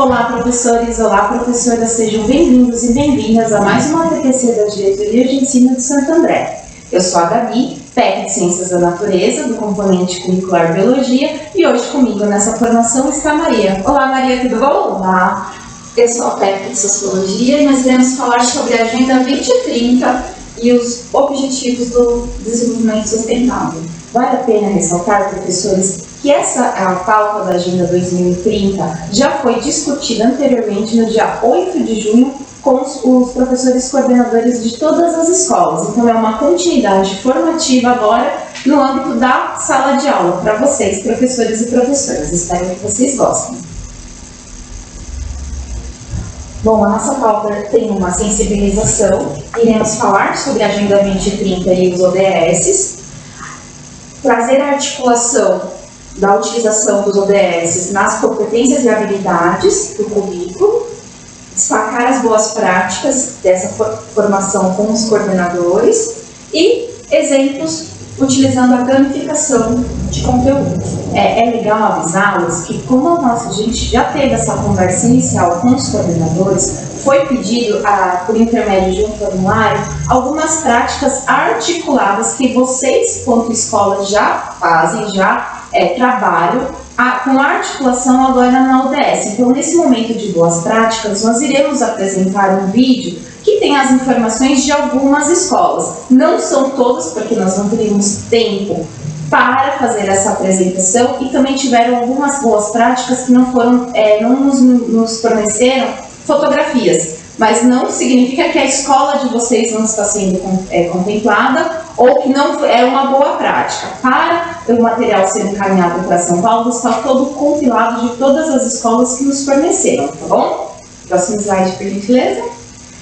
Olá, professores! Olá, professoras! Sejam bem-vindos e bem-vindas a mais uma TPC da Diretoria de Ensino de Santo André. Eu sou a Gabi, PEC de Ciências da Natureza, do componente curricular Biologia, e hoje comigo nessa formação está a Maria. Olá, Maria, tudo bom? Olá, eu sou a PEC de Sociologia e nós iremos falar sobre a Agenda 2030 e os Objetivos do Desenvolvimento Sustentável. Vale a pena ressaltar, professores, que a pauta da Agenda 2030 já foi discutida anteriormente no dia 8 de junho com os professores coordenadores de todas as escolas. Então, é uma continuidade formativa agora no âmbito da sala de aula para vocês, professores e professoras. Espero que vocês gostem. Bom, a nossa pauta tem uma sensibilização. Iremos falar sobre a Agenda 2030 e os ODS, trazer a articulação da utilização dos ODS nas competências e habilidades do currículo, destacar as boas práticas dessa formação com os coordenadores e exemplos utilizando a gamificação de conteúdo. É legal avisá-los que, como a gente já teve essa conversa inicial com os coordenadores, foi pedido, por intermédio de um formulário, algumas práticas articuladas que vocês, quanto escola, já fazem, trabalham com a articulação agora na ODS. Então, nesse momento de boas práticas, nós iremos apresentar um vídeo que tem as informações de algumas escolas. Não são todas, porque nós não teríamos tempo para fazer essa apresentação, e também tiveram algumas boas práticas que não nos forneceram fotografias, mas não significa que a escola de vocês não está sendo contemplada ou que não é uma boa prática. Para o material ser encaminhado para São Paulo, está todo compilado de todas as escolas que nos forneceram, tá bom? Próximo slide, por gentileza.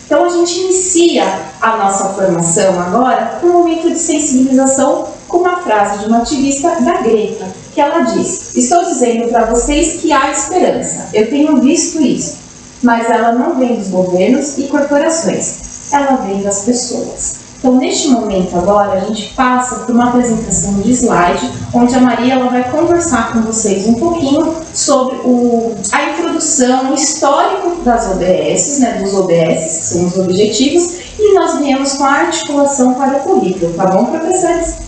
Então, a gente inicia a nossa formação agora com um momento de sensibilização com uma frase de uma ativista da Greta, que ela diz: estou dizendo para vocês que há esperança. Eu tenho visto isso, mas ela não vem dos governos e corporações, ela vem das pessoas. Então, neste momento agora, a gente passa por uma apresentação de slide, onde a Maria ela vai conversar com vocês um pouquinho sobre a introdução, o histórico das ODS, dos ODS, que são os objetivos, e nós viemos com a articulação para o currículo, tá bom, professores?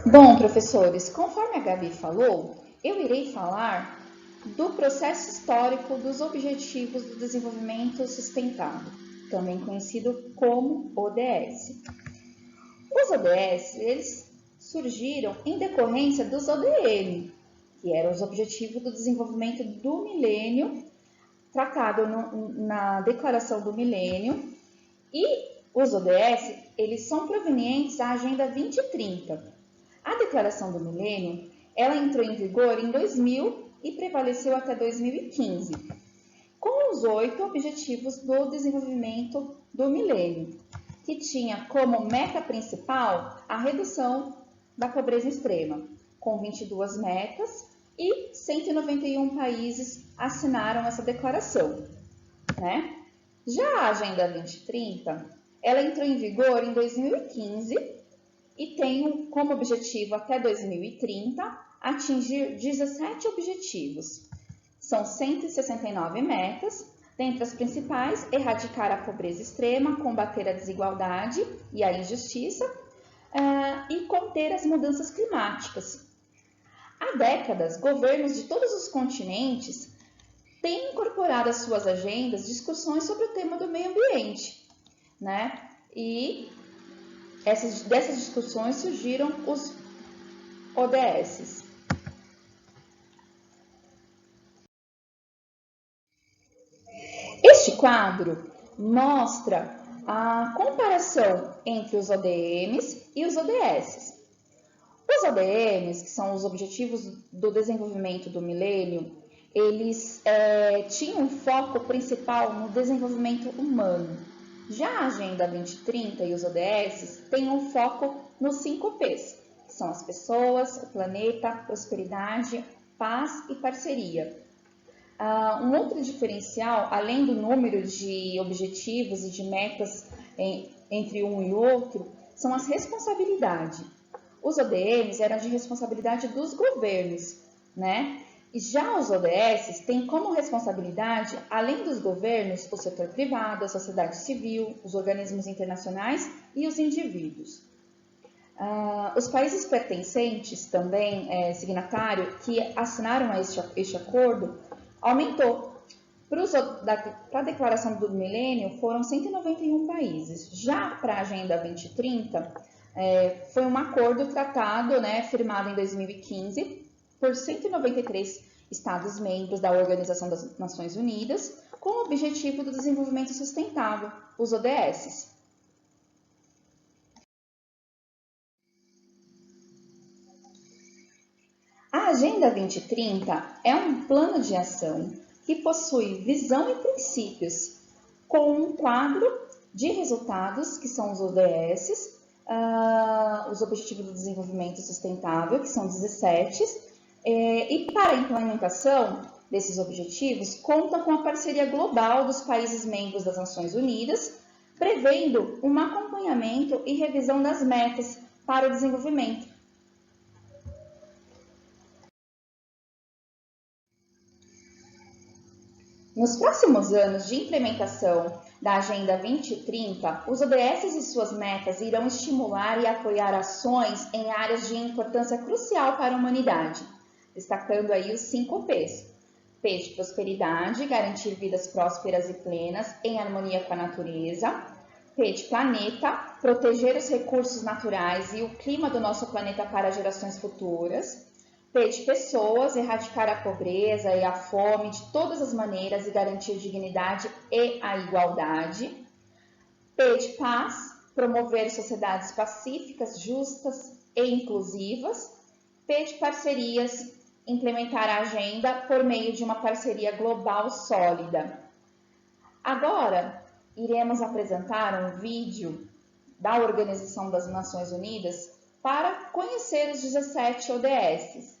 Bom, professores, conforme a Gabi falou, eu irei falar do processo histórico dos Objetivos do Desenvolvimento Sustentável, também conhecido como ODS. Os ODS, eles surgiram em decorrência dos ODM, que eram os Objetivos do Desenvolvimento do Milênio, tratado na Declaração do Milênio, e os ODS, eles são provenientes da Agenda 2030. A Declaração do Milênio, ela entrou em vigor em 2000 e prevaleceu até 2015, com os 8 Objetivos do Desenvolvimento do Milênio, que tinha como meta principal a redução da pobreza extrema, com 22 metas, e 191 países assinaram essa declaração, né? Já a Agenda 2030, ela entrou em vigor em 2015 e tem como objetivo até 2030 atingir 17 objetivos. São 169 metas, dentre as principais, erradicar a pobreza extrema, combater a desigualdade e a injustiça e conter as mudanças climáticas. Há décadas, governos de todos os continentes têm incorporado às suas agendas discussões sobre o tema do meio ambiente, né? E dessas discussões surgiram os ODS. Este quadro mostra a comparação entre os ODMs e os ODS. Os ODMs, que são os Objetivos do Desenvolvimento do Milênio, eles tinham um foco principal no desenvolvimento humano. Já a Agenda 2030 e os ODS têm um foco nos 5 P's, que são as pessoas, o planeta, prosperidade, paz e parceria. Um outro diferencial, além do número de objetivos e de metas entre um e outro, são as responsabilidades. Os ODMs eram de responsabilidade dos governos, né? E já os ODS têm como responsabilidade, além dos governos, o setor privado, a sociedade civil, os organismos internacionais e os indivíduos. Os países pertencentes, também signatário, que assinaram este acordo, aumentou. Para a Declaração do Milênio, foram 191 países. Já para a Agenda 2030, foi um acordo tratado, firmado em 2015, por 193 Estados-membros da Organização das Nações Unidas, com o objetivo do desenvolvimento sustentável, os ODS. A Agenda 2030 é um plano de ação que possui visão e princípios, com um quadro de resultados, que são os ODS, os Objetivos do Desenvolvimento Sustentável, que são 17, e para a implementação desses objetivos, conta com a parceria global dos países membros das Nações Unidas, prevendo um acompanhamento e revisão das metas para o desenvolvimento. Nos próximos anos de implementação da Agenda 2030, os ODS e suas metas irão estimular e apoiar ações em áreas de importância crucial para a humanidade, destacando aí os 5 P's. P de prosperidade, garantir vidas prósperas e plenas em harmonia com a natureza. P de planeta, proteger os recursos naturais e o clima do nosso planeta para gerações futuras. P de pessoas, erradicar a pobreza e a fome de todas as maneiras e garantir dignidade e a igualdade. P de paz, promover sociedades pacíficas, justas e inclusivas. P de parcerias, implementar a agenda por meio de uma parceria global sólida. Agora, iremos apresentar um vídeo da Organização das Nações Unidas para conhecer os 17 ODS.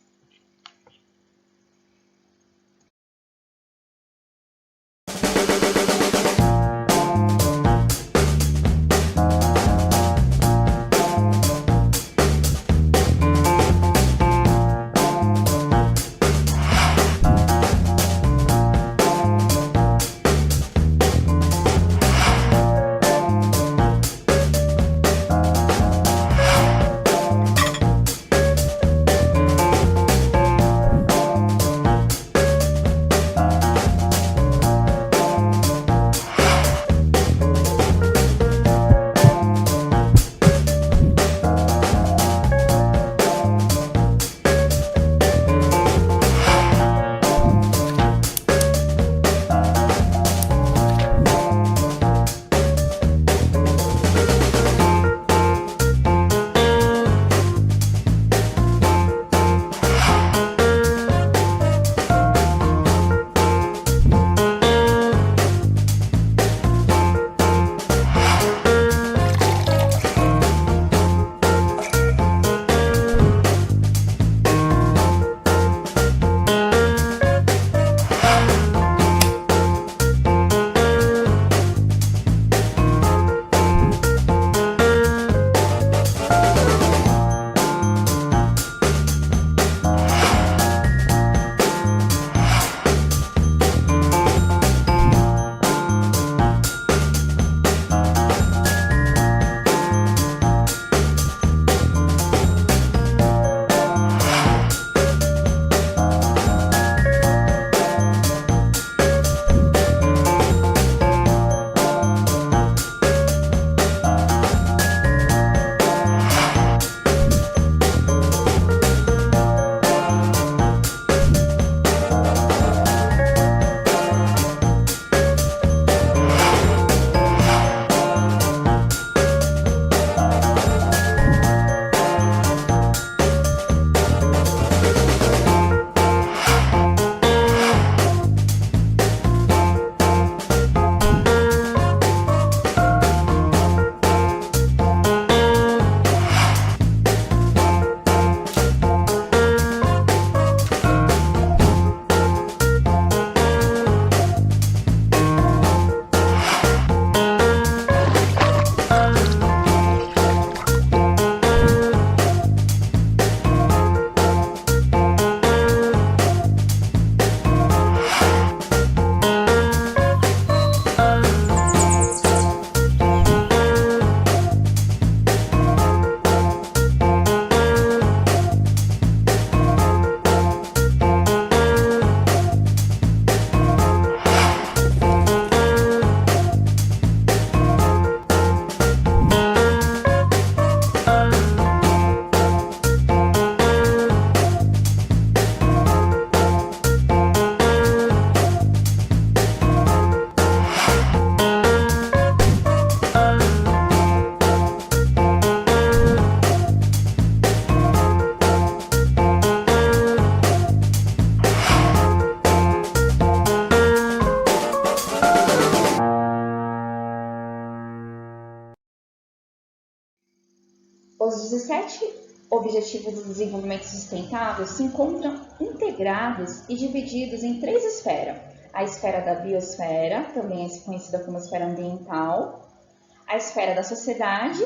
Os 17 Objetivos do Desenvolvimento Sustentável se encontram integrados e divididos em 3 esferas. A esfera da biosfera, também é conhecida como esfera ambiental, a esfera da sociedade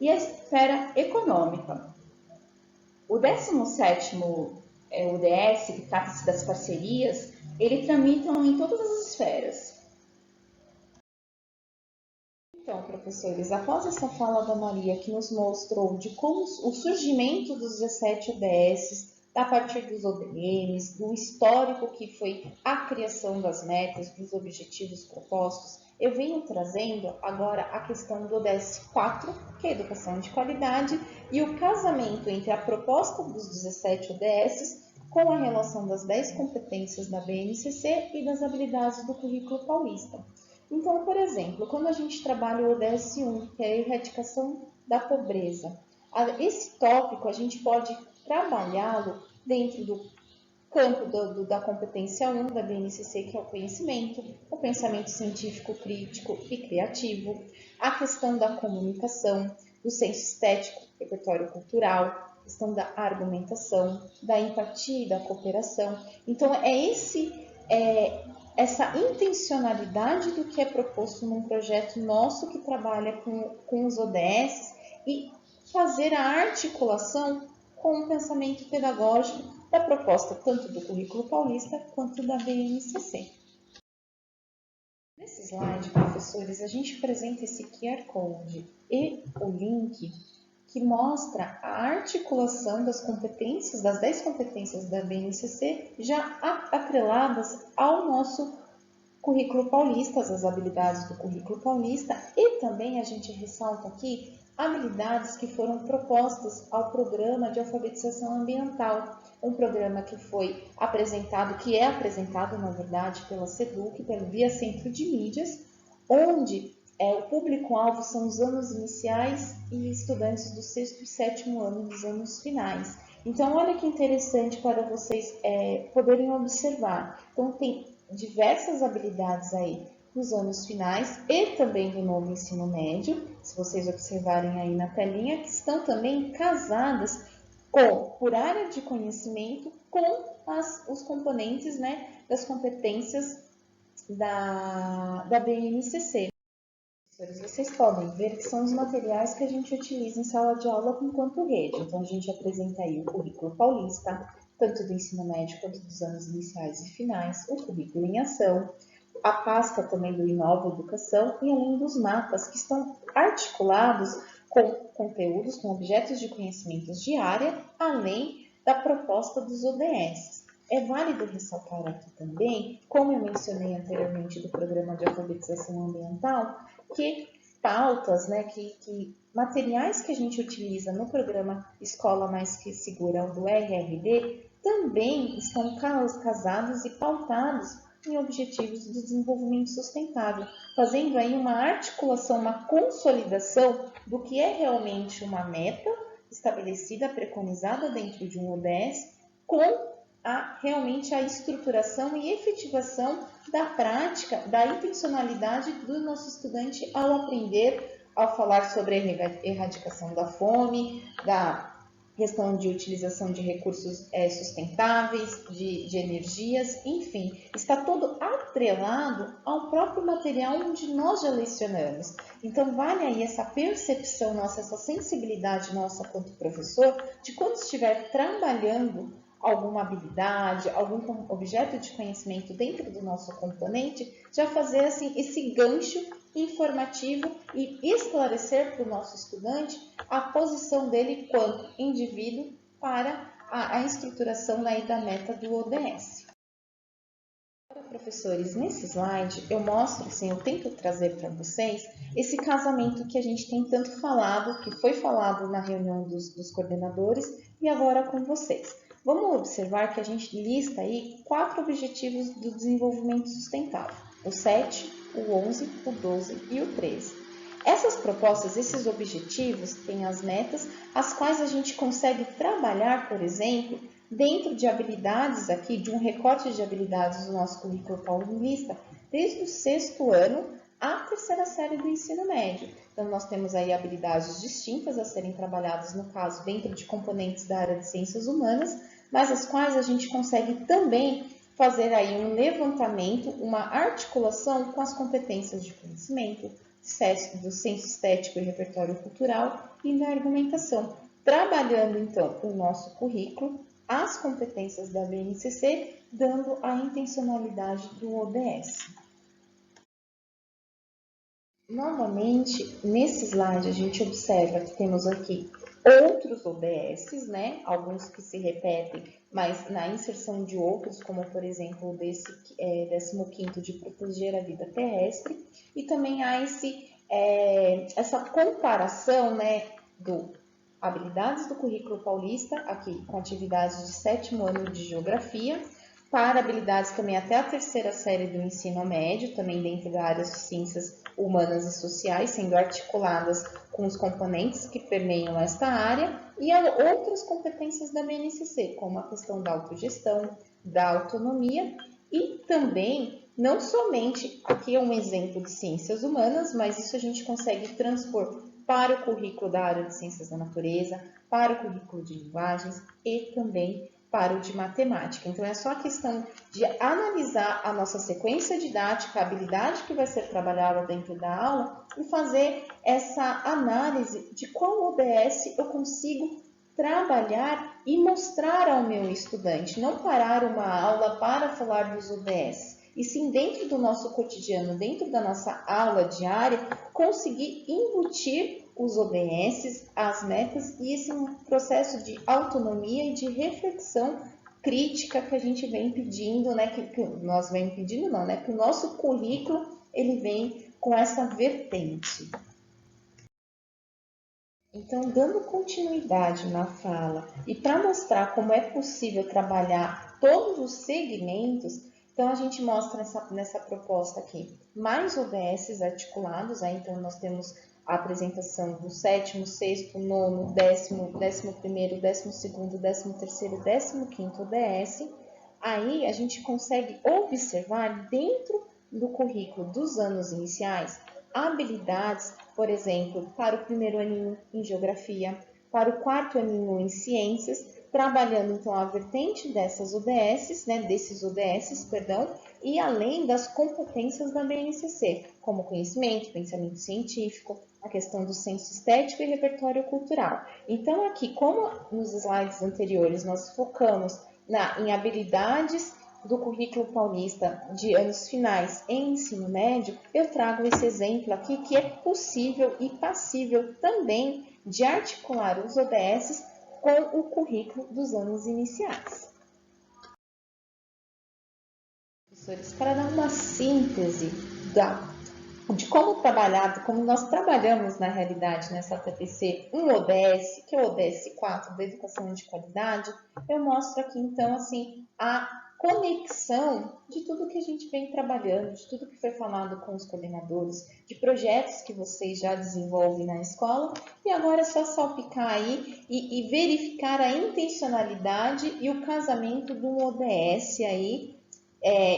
e a esfera econômica. O 17º ODS, que trata-se das parcerias, ele tramita em todas as esferas. Então, professores, após essa fala da Maria, que nos mostrou de como o surgimento dos 17 ODS, a partir dos ODMs, do histórico que foi a criação das metas, dos objetivos propostos, eu venho trazendo agora a questão do ODS 4, que é a educação de qualidade, e o casamento entre a proposta dos 17 ODS com a relação das 10 competências da BNCC e das habilidades do currículo paulista. Então, por exemplo, quando a gente trabalha o ODS 1, que é a erradicação da pobreza, esse tópico a gente pode trabalhá-lo dentro do campo da competência 1 da BNCC, que é o conhecimento, o pensamento científico, crítico e criativo, a questão da comunicação, do senso estético, repertório cultural, questão da argumentação, da empatia e da cooperação. Então, essa intencionalidade do que é proposto num projeto nosso que trabalha com os ODS e fazer a articulação com o pensamento pedagógico da proposta tanto do currículo paulista quanto da BNCC. Nesse slide, professores, a gente apresenta esse QR Code e o link que mostra a articulação das competências, das 10 competências da BNCC, já atreladas ao nosso currículo paulista, as habilidades do currículo paulista, e também a gente ressalta aqui habilidades que foram propostas ao programa de alfabetização ambiental, um programa que foi apresentado, que é apresentado, na verdade, pela SEDUC, pelo Via Centro de Mídias, onde o público-alvo são os anos iniciais e estudantes do 6º e 7º ano dos anos finais. Então, olha que interessante para vocês poderem observar. Então, tem diversas habilidades aí nos anos finais e também do novo ensino médio, se vocês observarem aí na telinha, que estão também casadas por área de conhecimento com os componentes, né, das competências da BNCC. Vocês podem ver que são os materiais que a gente utiliza em sala de aula enquanto rede. Então, a gente apresenta aí o currículo paulista, tanto do ensino médio quanto dos anos iniciais e finais, o currículo em ação, a pasta também do Inova Educação e além dos mapas que estão articulados com conteúdos, com objetos de conhecimentos de área, além da proposta dos ODS. É válido ressaltar aqui também, como eu mencionei anteriormente do programa de alfabetização ambiental, que pautas, né, que materiais que a gente utiliza no programa Escola Mais que Segura, do RRD, também estão casados e pautados em objetivos do desenvolvimento sustentável, fazendo aí uma articulação, uma consolidação do que é realmente uma meta estabelecida, preconizada dentro de um ODS, com realmente a estruturação e efetivação da prática, da intencionalidade do nosso estudante ao aprender, ao falar sobre a erradicação da fome, da questão de utilização de recursos sustentáveis, de energias, enfim, está todo atrelado ao próprio material onde nós já lecionamos. Então, vale aí essa percepção nossa, essa sensibilidade nossa quanto professor, de quando estiver trabalhando alguma habilidade, algum objeto de conhecimento dentro do nosso componente, já fazer assim, esse gancho informativo e esclarecer para o nosso estudante a posição dele quanto indivíduo para a estruturação da meta do ODS. Agora, professores, nesse slide eu mostro, assim, eu tento trazer para vocês esse casamento que a gente tem tanto falado, que foi falado na reunião dos coordenadores e agora com vocês. Vamos observar que a gente lista aí 4 objetivos do desenvolvimento sustentável, o 7, o 11, o 12 e o 13. Essas propostas, esses objetivos, têm as metas, as quais a gente consegue trabalhar, por exemplo, dentro de habilidades aqui, de um recorte de habilidades do nosso currículo paulista, desde o 6º ano à terceira série do ensino médio. Então, nós temos aí habilidades distintas a serem trabalhadas, no caso, dentro de componentes da área de ciências humanas, mas as quais a gente consegue também fazer aí um levantamento, uma articulação com as competências de conhecimento, do senso estético e repertório cultural e da argumentação, trabalhando então o nosso currículo, as competências da BNCC, dando a intencionalidade do ODS. Novamente, nesse slide a gente observa que temos aqui outros ODSs, né? Alguns que se repetem, mas na inserção de outros, como por exemplo o desse 15º de proteger a vida terrestre, e também há essa comparação, né, do habilidades do currículo paulista, aqui com atividades de 7º ano de geografia, para habilidades também até a terceira série do ensino médio, também dentro da área de ciências humanas e sociais, sendo articuladas com os componentes que permeiam esta área, e outras competências da BNCC, como a questão da autogestão, da autonomia, e também, não somente, aqui é um exemplo de ciências humanas, mas isso a gente consegue transpor para o currículo da área de ciências da natureza, para o currículo de linguagens e também para o de matemática. Então, é só a questão de analisar a nossa sequência didática, a habilidade que vai ser trabalhada dentro da aula e fazer essa análise de qual ODS eu consigo trabalhar e mostrar ao meu estudante. Não parar uma aula para falar dos ODS, e sim dentro do nosso cotidiano, dentro da nossa aula diária, conseguir embutir os ODS, as metas e esse processo de autonomia e de reflexão crítica que a gente vem pedindo, né? Que nós vem pedindo não, né? Que o nosso currículo ele vem com essa vertente. Então, dando continuidade na fala e para mostrar como é possível trabalhar todos os segmentos, então a gente mostra nessa proposta aqui mais ODS articulados, aí então nós temos a apresentação do 7º, 6º, 9º, 10º, 11º, 12º, 13º, 15º ODS. Aí a gente consegue observar dentro do currículo dos anos iniciais habilidades, por exemplo, para o primeiro aninho em geografia, para o quarto aninho em ciências, trabalhando então a vertente dessas ODS, né, desses ODS, perdão, e além das competências da BNCC, como conhecimento, pensamento científico, a questão do senso estético e repertório cultural. Então aqui, como nos slides anteriores nós focamos em habilidades do currículo paulista de anos finais em ensino médio, eu trago esse exemplo aqui que é possível e passível também de articular os ODS com o currículo dos anos iniciais. Professores, para dar uma síntese de como nós trabalhamos na realidade nessa TPC um ODS, que é o ODS 4 da Educação de Qualidade, eu mostro aqui então assim a conexão de tudo que a gente vem trabalhando, de tudo que foi falado com os coordenadores, de projetos que vocês já desenvolvem na escola, e agora é só salpicar aí e verificar a intencionalidade e o casamento de um ODS aí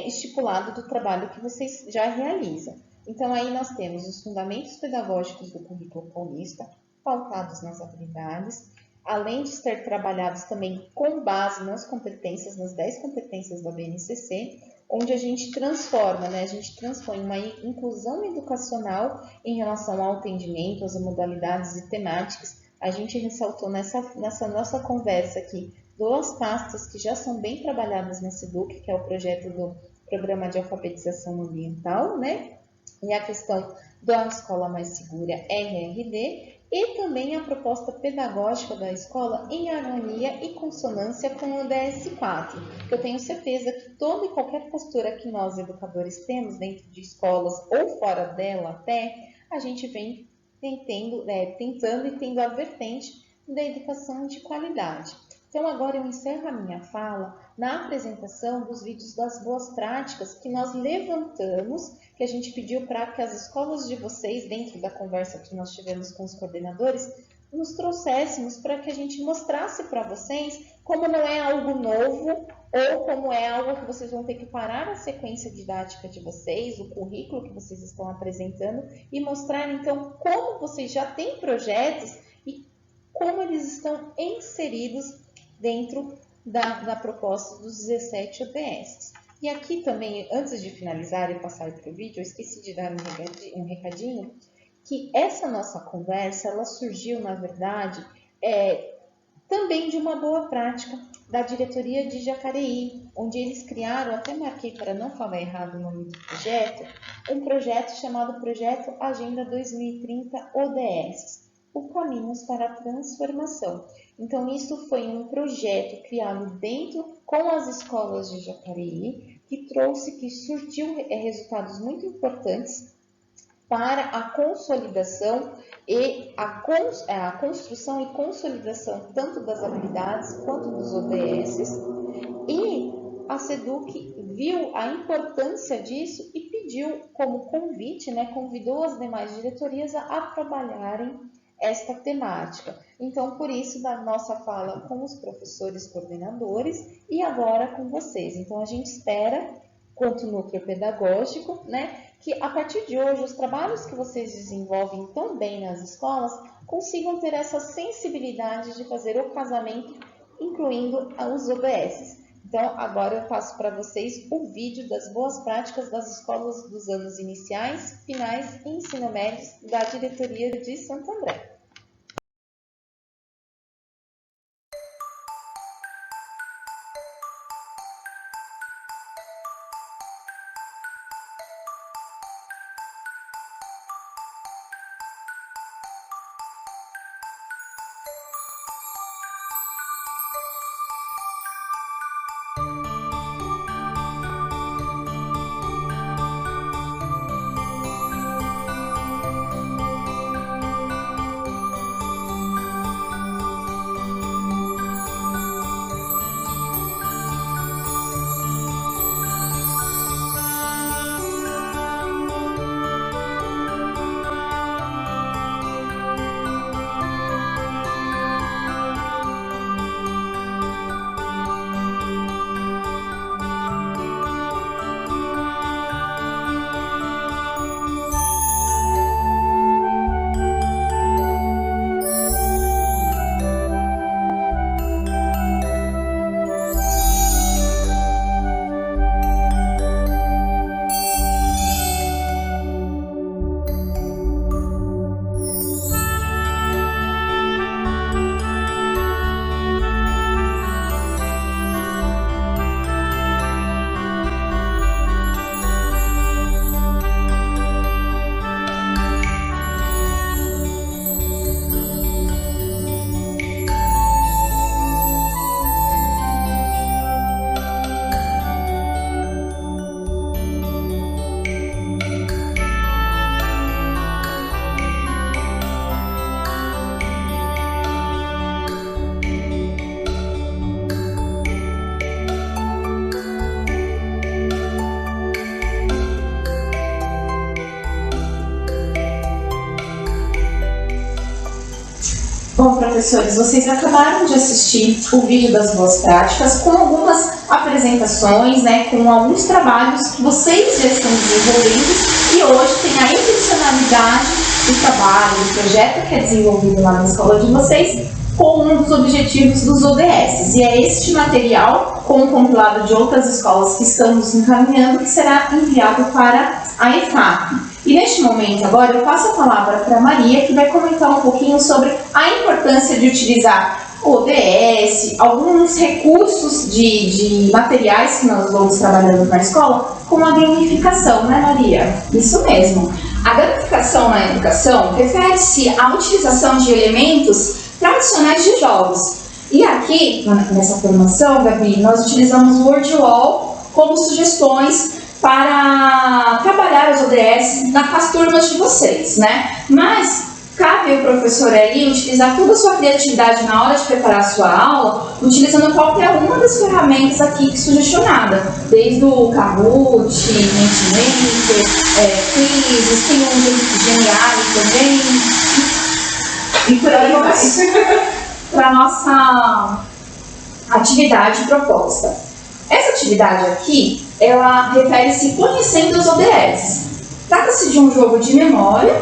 estipulado do trabalho que vocês já realizam. Então, aí nós temos os fundamentos pedagógicos do currículo paulista, pautados nas habilidades, além de ser trabalhados também com base nas competências, nas 10 competências da BNCC, onde a gente transforma, né? A gente transpõe uma inclusão educacional em relação ao atendimento, às modalidades e temáticas. A gente ressaltou nessa nossa conversa aqui 2 pastas que já são bem trabalhadas nesse SEDUC, que é o projeto do Programa de Alfabetização Ambiental, né? E a questão da Escola Mais Segura, RRD, e também a proposta pedagógica da escola em harmonia e consonância com o ODS 4, que eu tenho certeza que toda e qualquer postura que nós, educadores, temos dentro de escolas ou fora dela até, a gente vem tentando e tendo a vertente da educação de qualidade. Então, agora eu encerro a minha fala na apresentação dos vídeos das boas práticas que nós levantamos, que a gente pediu para que as escolas de vocês, dentro da conversa que nós tivemos com os coordenadores, nos trouxéssemos para que a gente mostrasse para vocês como não é algo novo ou como é algo que vocês vão ter que parar a sequência didática de vocês, o currículo que vocês estão apresentando e mostrar então como vocês já têm projetos e como eles estão inseridos dentro da proposta dos 17 ODS. E aqui também, antes de finalizar e passar para o vídeo, eu esqueci de dar um recadinho, que essa nossa conversa, ela surgiu, na verdade, também de uma boa prática da diretoria de Jacareí, onde eles criaram, até marquei para não falar errado o nome do projeto, um projeto chamado Projeto Agenda 2030 ODS, o Caminhos para a Transformação. Então, isso foi um projeto criado com as escolas de Jacareí, que surtiu resultados muito importantes para a consolidação e a construção e consolidação tanto das habilidades quanto dos ODS, e a SEDUC viu a importância disso e pediu como convite, convidou as demais diretorias a trabalharem esta temática. Então, por isso, da nossa fala com os professores coordenadores e agora com vocês. Então, a gente espera, quanto núcleo pedagógico, que a partir de hoje, os trabalhos que vocês desenvolvem tão bem nas escolas consigam ter essa sensibilidade de fazer o casamento, incluindo os ODS. Então, agora eu passo para vocês o vídeo das boas práticas das escolas dos anos iniciais, finais e ensino médio da diretoria de Santo André. Bom, professores, vocês acabaram de assistir o vídeo das boas práticas com algumas apresentações, com alguns trabalhos que vocês já estão desenvolvendo e hoje tem a intencionalidade do trabalho, do projeto que é desenvolvido lá na escola de vocês com um dos objetivos dos ODS. E é este material, com o compilado de outras escolas que estamos encaminhando, que será enviado para a EFAP. E neste momento agora eu passo a palavra para a Maria, que vai comentar um pouquinho sobre a importância de utilizar o ODS, alguns recursos de materiais que nós vamos trabalhando na escola, como a gamificação, né, Maria? Isso mesmo. A gamificação na educação refere-se à utilização de elementos tradicionais de jogos. E aqui, nessa formação, Gabi, nós utilizamos o WordWall como sugestões para trabalhar as ODS com as turmas de vocês, Mas cabe ao professor aí utilizar toda a sua criatividade na hora de preparar a sua aula, utilizando qualquer uma das ferramentas aqui sugestionada, desde o Kahoot, Mentimeter, Quizzes, tem um Geniali também. E por aí vai. Para nossa atividade proposta. Essa atividade aqui, ela refere-se conhecendo os ODS. Trata-se de um jogo de memória,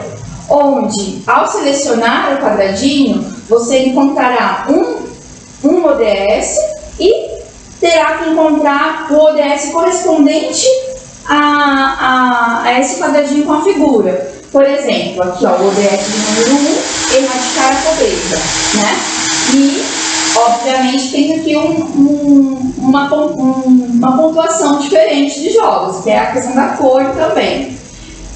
onde, ao selecionar o quadradinho, você encontrará um ODS e terá que encontrar o ODS correspondente a esse quadradinho com a figura. Por exemplo, aqui ó, o ODS de número 1, erradicar a pobreza, né? E, obviamente, tem aqui uma pontuação diferente de jogos, que é a questão da cor também.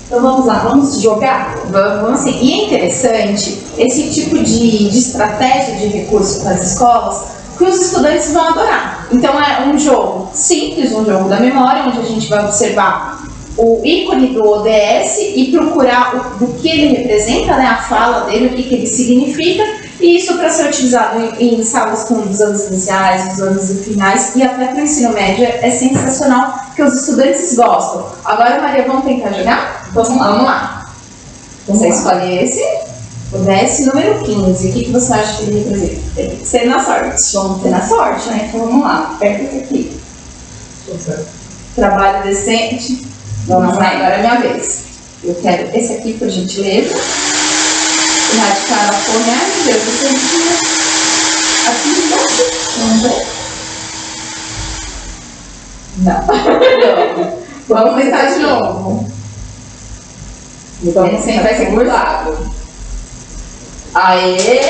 Então vamos lá, vamos jogar? Vamos sim. E é interessante esse tipo de estratégia de recurso para as escolas, que os estudantes vão adorar. Então é um jogo simples, um jogo da memória, onde a gente vai observar o ícone do ODS e procurar do que ele representa, né, a fala dele, o que ele significa, e isso para ser utilizado em salas como dos anos iniciais, dos anos finais e até para o ensino médio é sensacional, porque os estudantes gostam. Agora, Maria, vamos tentar jogar? Vamos lá. Você escolhe esse, o ODS número 15. O que você acha que ele representa? Tem que ser na sorte. Vamos ter na sorte, né? Então vamos lá, aperta esse aqui. Trabalho decente. Vamos lá, agora é minha vez. Eu quero esse aqui, por gentileza. Erradicar a fome. Ai, meu Deus, você tinha aqui embaixo. Vamos ver. Não. Vamos tentar de novo. Vamos sempre vai ser burlado. Aê!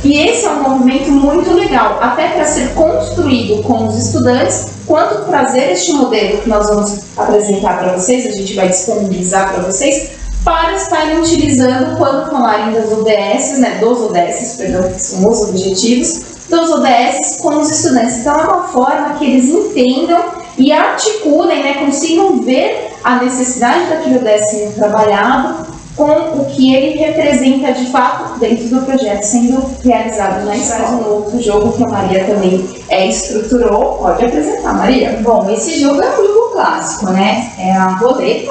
E esse é um movimento muito legal, até para ser construído com os estudantes, quanto trazer este modelo que nós vamos apresentar para vocês, a gente vai disponibilizar para vocês, para estarem utilizando quando falarem das ODS, né, dos ODS, perdão, que são os objetivos, dos ODS com os estudantes. Então é uma forma que eles entendam e articulem, né, consigam ver a necessidade daquele ODS sendo trabalhado com o que ele representa de fato dentro do projeto sendo realizado na escola. Um outro jogo que a Maria também estruturou. Pode apresentar, Maria. Bom, esse jogo é um jogo clássico, né? É a roleta.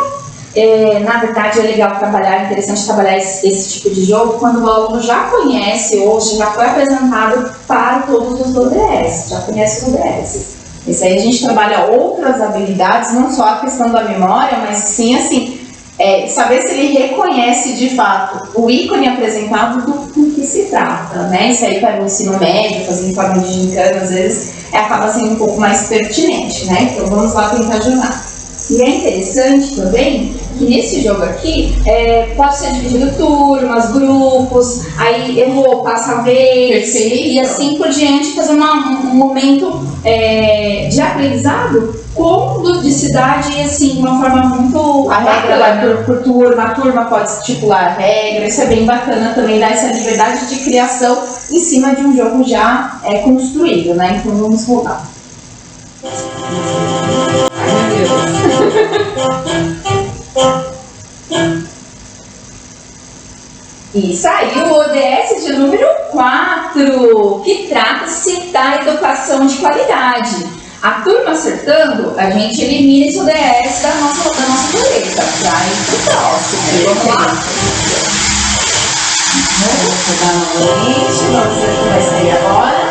Na verdade, é legal trabalhar, é interessante trabalhar esse tipo de jogo quando o aluno já conhece ou já foi apresentado para todos os ODS, já conhece os ODS. Esse aí a gente trabalha outras habilidades, não só a questão da memória, mas sim, assim, saber se ele reconhece de fato o ícone apresentado do que se trata, né? Isso aí para o ensino médio, fazer em forma de gincana, às vezes acaba sendo um pouco mais pertinente, né? Então vamos lá tentar jogar. E é interessante também que nesse jogo aqui pode ser dividido turmas, grupos, aí errou, passa a vez, e assim por diante, fazer um momento de aprendizado com ludicidade e assim, uma forma muito... A regra lá por turma, a turma pode estipular a regra, isso é bem bacana também, dar essa liberdade de criação em cima de um jogo já construído, né? Então vamos rodar. Ai, meu Deus. E saiu o ODS de número 4, que trata-se da educação de qualidade. A turma acertando, a gente elimina esse ODS da nossa roleta para ir para o próximo. Vamos lá? Vou rodar novamente, vamos ver o que vai sair agora.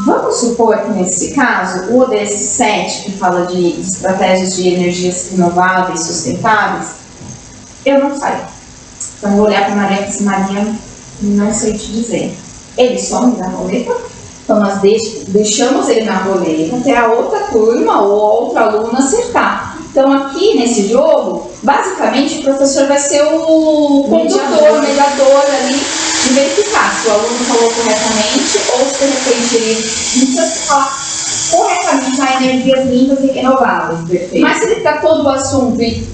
Vamos supor que nesse caso, o ODS 7, que fala de estratégias de energias renováveis e sustentáveis, eu não saio. Então eu vou olhar para a Maria e dizer, Maria, não sei te dizer. Ele some na roleta? Então nós deixamos ele na roleta até a outra turma ou outro aluno acertar. Então aqui nesse jogo, basicamente o professor vai ser o condutor, o mediador ali, de verificar se o aluno falou corretamente ou se de repente ele precisa falar corretamente a energias limpas e renováveis. Perfeito. Mas se ele ficar todo o assunto e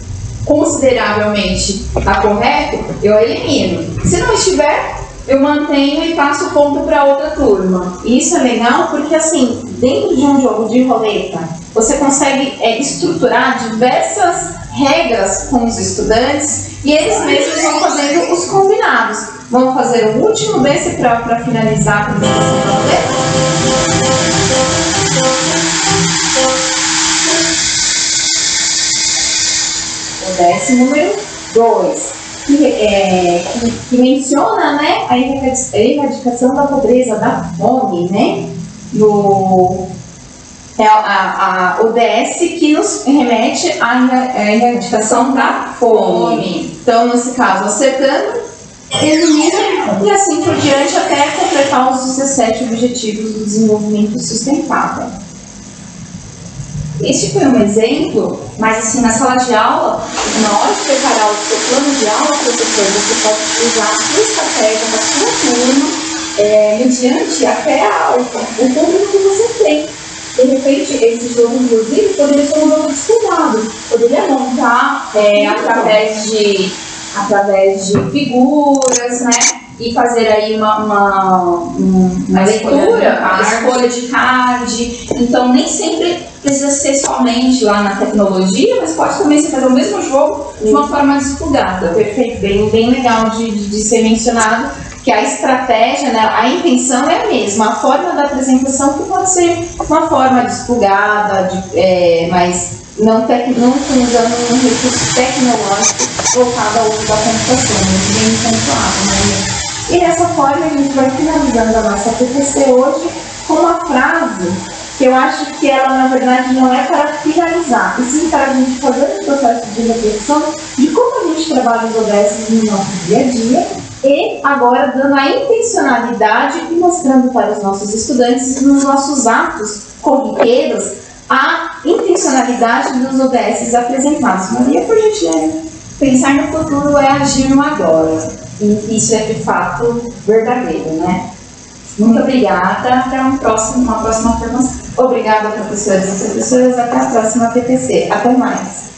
consideravelmente está correto, eu elimino. Se não estiver, eu mantenho e passo o ponto para outra turma. E isso é legal porque, assim, dentro de um jogo de roleta, você consegue estruturar diversas regras com os estudantes e eles mesmos vão fazendo os combinados. Vamos fazer o último desse para finalizar a apresentação da roleta. ODS número 2, que menciona, né, a erradicação da pobreza, da fome, né, a ODS que nos remete à erradicação da fome. Então, nesse caso, acertando, elimina e assim por diante até completar os 17 Objetivos do Desenvolvimento Sustentável. Este foi um exemplo, mas assim, na sala de aula, na hora de preparar o seu plano de aula, professor, você pode utilizar a sua estratégia da sua turma, mediante até o público que você tem. De repente, esse jogo, inclusive, poderia ser um jogo de estudado. Poderia montar através de figuras, né? E fazer aí uma leitura, escolha de card. Então, nem sempre precisa ser somente lá na tecnologia, mas pode também ser fazer o mesmo jogo de uma forma desplugada. Perfeito, bem legal de ser mencionado, que a estratégia, né, a intenção é a mesma, a forma da apresentação que pode ser uma forma desplugada, mas não usando um recurso tecnológico voltado ao uso da computação, muito bem pontuado, né? E dessa forma a gente vai finalizando a nossa PPC hoje com uma frase que eu acho que ela, na verdade, não é para finalizar, e sim para a gente fazer um processo de reflexão de como a gente trabalha os ODS no nosso dia a dia, e agora dando a intencionalidade e mostrando para os nossos estudantes, nos nossos atos corriqueiros, a intencionalidade dos ODS apresentados. Maria, por gentileza. Pensar no futuro é agir no agora. E isso é de fato verdadeiro, né? Muito obrigada. Até uma próxima formação. Obrigada, professores e professoras. Até a próxima PPC. Até mais.